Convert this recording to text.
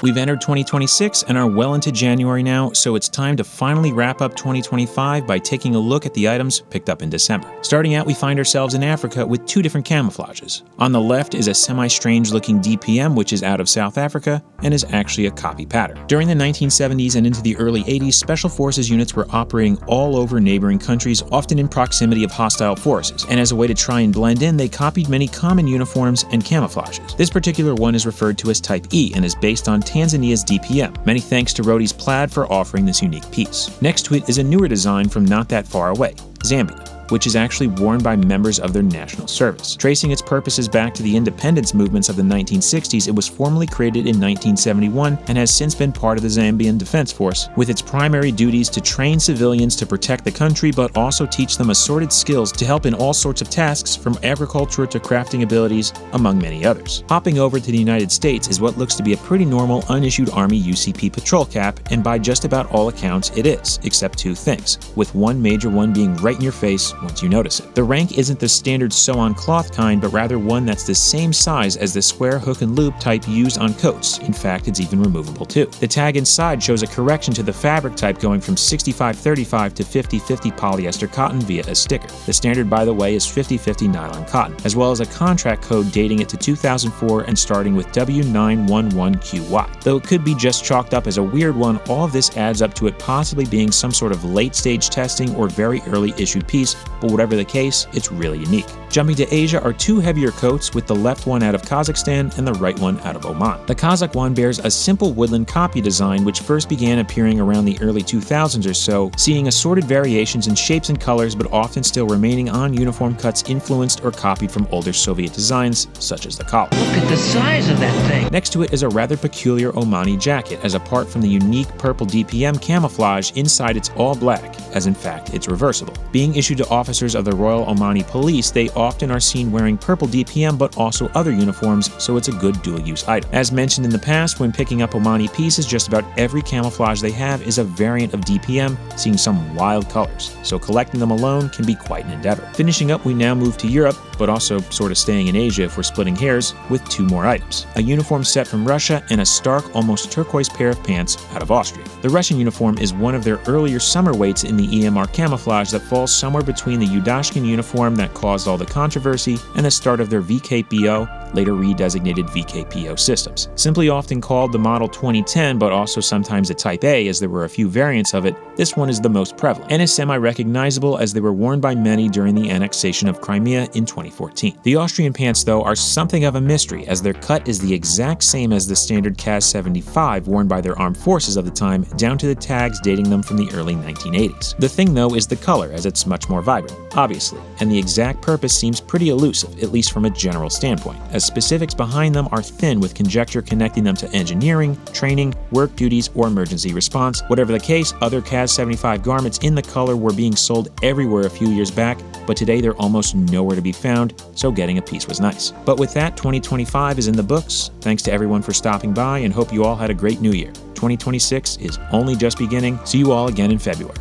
We've entered 2026 and are well into January now, so it's time to finally wrap up 2025 by taking a look at the items picked up in December. Starting out, we find ourselves in Africa with two different camouflages. On the left is a semi-strange looking DPM, which is out of South Africa and is actually a copy pattern. During the 1970s and into the early 80s, Special Forces units were operating all over neighboring countries, often in proximity of hostile forces, and as a way to try and blend in, they copied many common uniforms and camouflages. This particular one is referred to as Type E and is based on Tanzania's DPM. Many thanks to Rhodey's Plaid for offering this unique piece. Next to it is a newer design from not that far away, Zambia, which is actually worn by members of their national service. Tracing its purposes back to the independence movements of the 1960s, it was formally created in 1971 and has since been part of the Zambian Defense Force, with its primary duties to train civilians to protect the country but also teach them assorted skills to help in all sorts of tasks from agriculture to crafting abilities, among many others. Hopping over to the United States is what looks to be a pretty normal unissued Army UCP patrol cap, and by just about all accounts it is, except two things, with one major one being right in your face once you notice it. The rank isn't the standard sew-on cloth kind, but rather one that's the same size as the square hook and loop type used on coats. In fact, it's even removable too. The tag inside shows a correction to the fabric type going from 65-35 to 50-50 polyester cotton via a sticker. The standard, by the way, is 50-50 nylon cotton, as well as a contract code dating it to 2004 and starting with W911QY. Though it could be just chalked up as a weird one, all of this adds up to it possibly being some sort of late-stage testing or very early issued piece, but whatever the case, it's really unique. Jumping to Asia are two heavier coats, with the left one out of Kazakhstan and the right one out of Oman. The Kazakh one bears a simple woodland copy design which first began appearing around the early 2000s or so, seeing assorted variations in shapes and colors but often still remaining on uniform cuts influenced or copied from older Soviet designs, such as the collar. Look at the size of that thing! Next to it is a rather peculiar Omani jacket, as apart from the unique purple DPM camouflage, inside it's all black, as in fact it's reversible. Being issued to officers of the Royal Omani Police, they often are seen wearing purple DPM but also other uniforms, so it's a good dual-use item. As mentioned in the past, when picking up Omani pieces, just about every camouflage they have is a variant of DPM, seeing some wild colors, so collecting them alone can be quite an endeavor. Finishing up, we now move to Europe, but also sort of staying in Asia if we're splitting hairs, with two more items. A uniform set from Russia and a stark, almost turquoise pair of pants out of Austria. The Russian uniform is one of their earlier summer weights in the EMR camouflage that falls somewhere between the Yudashkin uniform that caused all the controversy and the start of their VKPO, later redesignated VKPO systems. Simply often called the Model 2010, but also sometimes a Type A as there were a few variants of it, this one is the most prevalent, and is semi-recognizable as they were worn by many during the annexation of Crimea in 2014. The Austrian pants, though, are something of a mystery, as their cut is the exact same as the standard CAS 75 worn by their armed forces of the time, down to the tags dating them from the early 1980s. The thing, though, is the color, as it's much more vibrant, obviously, and the exact purpose seems pretty elusive, at least from a general standpoint, as specifics behind them are thin, with conjecture connecting them to engineering, training, work duties, or emergency response. Whatever the case, other CAS 75 garments in the color were being sold everywhere a few years back, but today they're almost nowhere to be found, so getting a piece was nice. But with that, 2025 is in the books. Thanks to everyone for stopping by, and hope you all had a great new year. 2026 is only just beginning. See you all again in February.